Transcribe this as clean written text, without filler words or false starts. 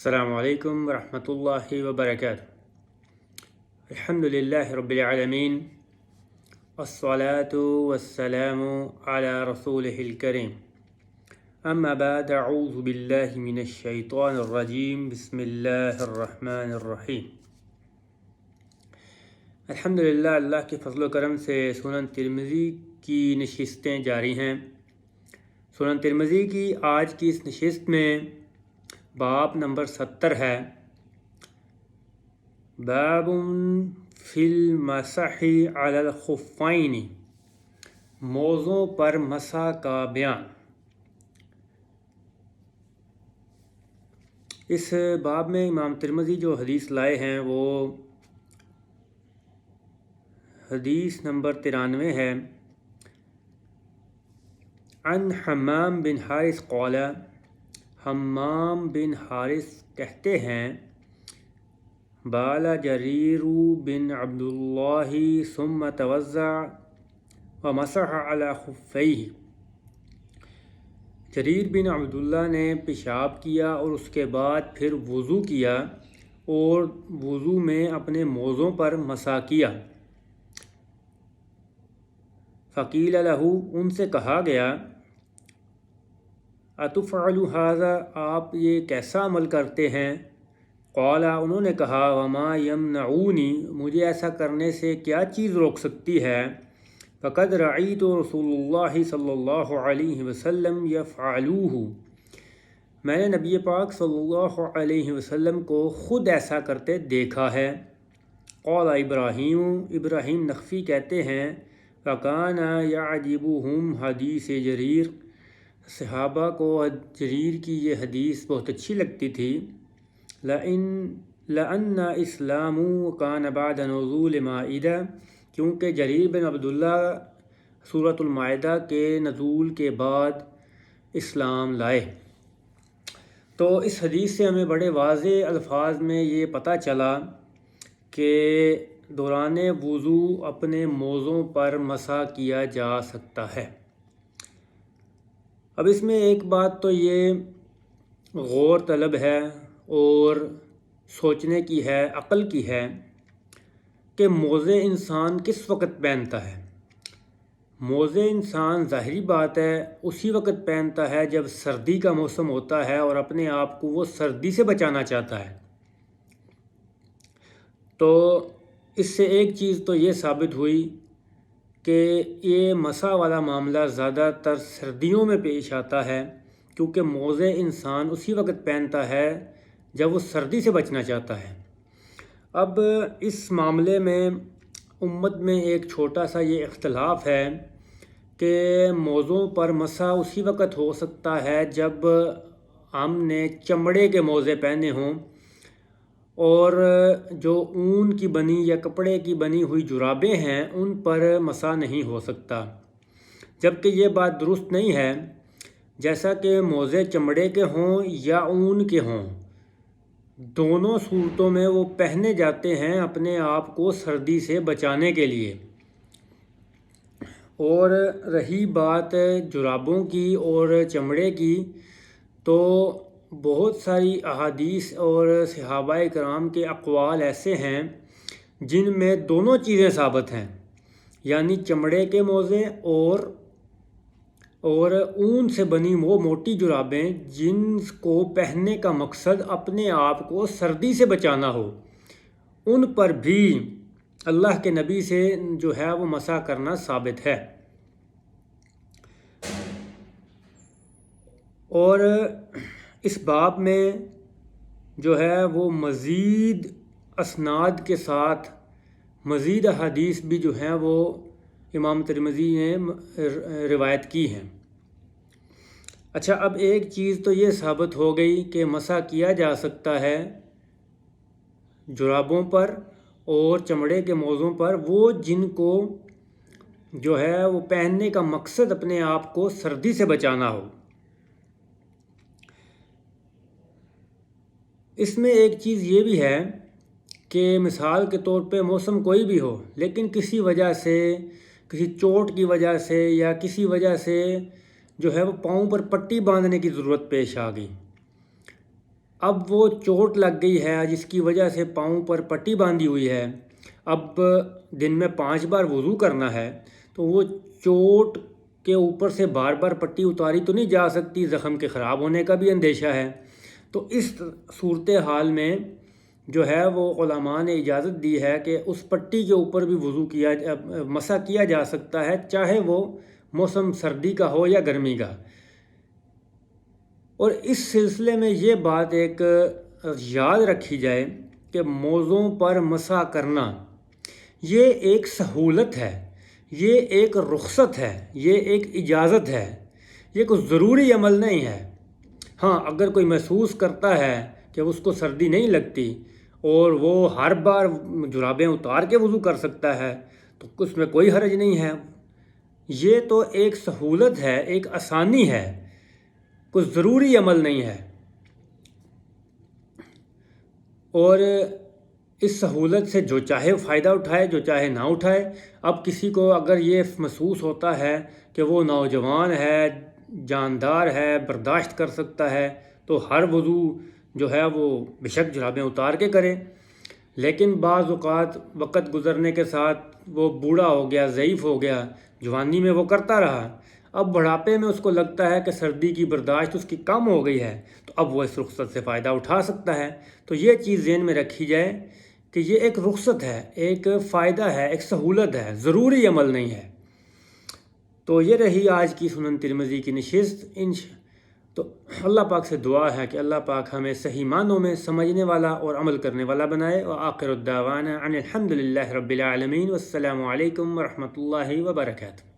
السلام علیکم ورحمۃ اللہ وبرکاتہ۔ الحمد للہ رب العالمین، والصلاة والسلام علی رسولہ الکریم، اما بعد، اعوذ باللہ من الشیطان الرجیم، بسم اللہ الرحمن الرحیم۔ الحمدللہ، اللہ کے فضل و کرم سے سنن ترمذی کی نشستیں جاری ہیں۔ سنن ترمذی کی آج کی اس نشست میں باب نمبر 70 ہے، باب فی المسح علی الخفین، موزوں پر مسح کا بیان۔ اس باب میں امام ترمذی جو حدیث لائے ہیں وہ حدیث نمبر 93 ہے۔ عن حمام بن حارث قال، حمام بن حارث کہتے ہیں، بال جریر بن عبداللہ ثم توضع ومسح علی خفیہ، جریر بن عبداللہ نے پیشاب کیا اور اس کے بعد پھر وضو کیا اور وضو میں اپنے موزوں پر مسح کیا۔ فقیل لہ، ان سے کہا گیا، اتفعل ھذا، آپ یہ کیسا عمل کرتے ہیں؟ قال، انہوں نے کہا، وما یمنعونی، مجھے ایسا کرنے سے کیا چیز روک سکتی ہے؟ فقد رأیت رسول اللہ صلی اللہ علیہ وسلم یفعلوہ، میں نے نبی پاک صلی اللہ علیہ وسلم کو خود ایسا کرتے دیکھا ہے۔ قال ابراہیم، ابراہیم نخعی کہتے ہیں، فکان یعجبہم حدیث جریر، صحابہ کو جریر کی یہ حدیث بہت اچھی لگتی تھی۔ لأن اسلام کان بعد نزول مائدہ، کیونکہ جریر بن عبداللہ سورۃ المائدہ کے نزول کے بعد اسلام لائے۔ تو اس حدیث سے ہمیں بڑے واضح الفاظ میں یہ پتہ چلا کہ دوران وضو اپنے موزوں پر مسح کیا جا سکتا ہے۔ اب اس میں ایک بات تو یہ غور طلب ہے اور سوچنے کی ہے، عقل کی ہے، کہ موزے انسان کس وقت پہنتا ہے؟ موزے انسان ظاہری بات ہے اسی وقت پہنتا ہے جب سردی کا موسم ہوتا ہے اور اپنے آپ کو وہ سردی سے بچانا چاہتا ہے۔ تو اس سے ایک چیز تو یہ ثابت ہوئی کہ یہ مسح والا معاملہ زیادہ تر سردیوں میں پیش آتا ہے، کیونکہ موزے انسان اسی وقت پہنتا ہے جب وہ سردی سے بچنا چاہتا ہے۔ اب اس معاملے میں امت میں ایک چھوٹا سا یہ اختلاف ہے کہ موزوں پر مسح اسی وقت ہو سکتا ہے جب ہم نے چمڑے کے موزے پہنے ہوں، اور جو اون کی بنی یا کپڑے کی بنی ہوئی جرابیں ہیں ان پر مسح نہیں ہو سکتا، جبکہ یہ بات درست نہیں ہے۔ جیسا کہ موزے چمڑے کے ہوں یا اون کے ہوں، دونوں صورتوں میں وہ پہنے جاتے ہیں اپنے آپ کو سردی سے بچانے کے لیے۔ اور رہی بات جرابوں کی اور چمڑے کی، تو بہت ساری احادیث اور صحابہ کرام کے اقوال ایسے ہیں جن میں دونوں چیزیں ثابت ہیں، یعنی چمڑے کے موزے اور اون سے بنی وہ موٹی جرابیں جن کو پہننے کا مقصد اپنے آپ کو سردی سے بچانا ہو، ان پر بھی اللہ کے نبی سے جو ہے وہ مسح کرنا ثابت ہے۔ اور اس باب میں جو ہے وہ مزید اسناد کے ساتھ مزید احادیث بھی جو ہیں وہ امام ترمذی نے روایت کی ہیں۔ اچھا، اب ایک چیز تو یہ ثابت ہو گئی کہ مسح کیا جا سکتا ہے جرابوں پر اور چمڑے کے موزوں پر، وہ جن کو جو ہے وہ پہننے کا مقصد اپنے آپ کو سردی سے بچانا ہو۔ اس میں ایک چیز یہ بھی ہے کہ مثال کے طور پہ موسم کوئی بھی ہو، لیکن کسی وجہ سے، کسی چوٹ کی وجہ سے یا کسی وجہ سے جو ہے وہ پاؤں پر پٹی باندھنے کی ضرورت پیش آ گئی، اب وہ چوٹ لگ گئی ہے جس کی وجہ سے پاؤں پر پٹی باندھی ہوئی ہے، اب دن میں 5 بار وضو کرنا ہے، تو وہ چوٹ کے اوپر سے بار بار پٹی اتاری تو نہیں جا سکتی، زخم کے خراب ہونے کا بھی اندیشہ ہے۔ تو اس صورتحال میں جو ہے وہ علماء نے اجازت دی ہے کہ اس پٹی کے اوپر بھی مسح کیا جا سکتا ہے، چاہے وہ موسم سردی کا ہو یا گرمی کا۔ اور اس سلسلے میں یہ بات ایک یاد رکھی جائے کہ موزوں پر مسح کرنا یہ ایک سہولت ہے، یہ ایک رخصت ہے، یہ ایک اجازت ہے، یہ کوئی ضروری عمل نہیں ہے۔ ہاں، اگر کوئی محسوس کرتا ہے کہ اس کو سردی نہیں لگتی اور وہ ہر بار جرابیں اتار کے وضو کر سکتا ہے تو اس میں کوئی حرج نہیں ہے۔ یہ تو ایک سہولت ہے، ایک آسانی ہے، کوئی ضروری عمل نہیں ہے۔ اور اس سہولت سے جو چاہے فائدہ اٹھائے، جو چاہے نہ اٹھائے۔ اب کسی کو اگر یہ محسوس ہوتا ہے کہ وہ نوجوان ہے، جاندار ہے، برداشت کر سکتا ہے، تو ہر وضو جو ہے وہ بے شک جرابیں اتار کے کرے۔ لیکن بعض اوقات وقت گزرنے کے ساتھ وہ بوڑھا ہو گیا، ضعیف ہو گیا، جوانی میں وہ کرتا رہا، اب بڑھاپے میں اس کو لگتا ہے کہ سردی کی برداشت اس کی کم ہو گئی ہے، تو اب وہ اس رخصت سے فائدہ اٹھا سکتا ہے۔ تو یہ چیز ذہن میں رکھی جائے کہ یہ ایک رخصت ہے، ایک فائدہ ہے، ایک سہولت ہے، ضروری عمل نہیں ہے۔ تو یہ رہی آج کی سنن ترمذی کی نشست۔ تو اللہ پاک سے دعا ہے کہ اللہ پاک ہمیں صحیح معنوں میں سمجھنے والا اور عمل کرنے والا بنائے۔ وآخر الدعوانا ان الحمد للہ رب العالمین، والسلام علیکم ورحمۃ اللہ وبرکاتہ۔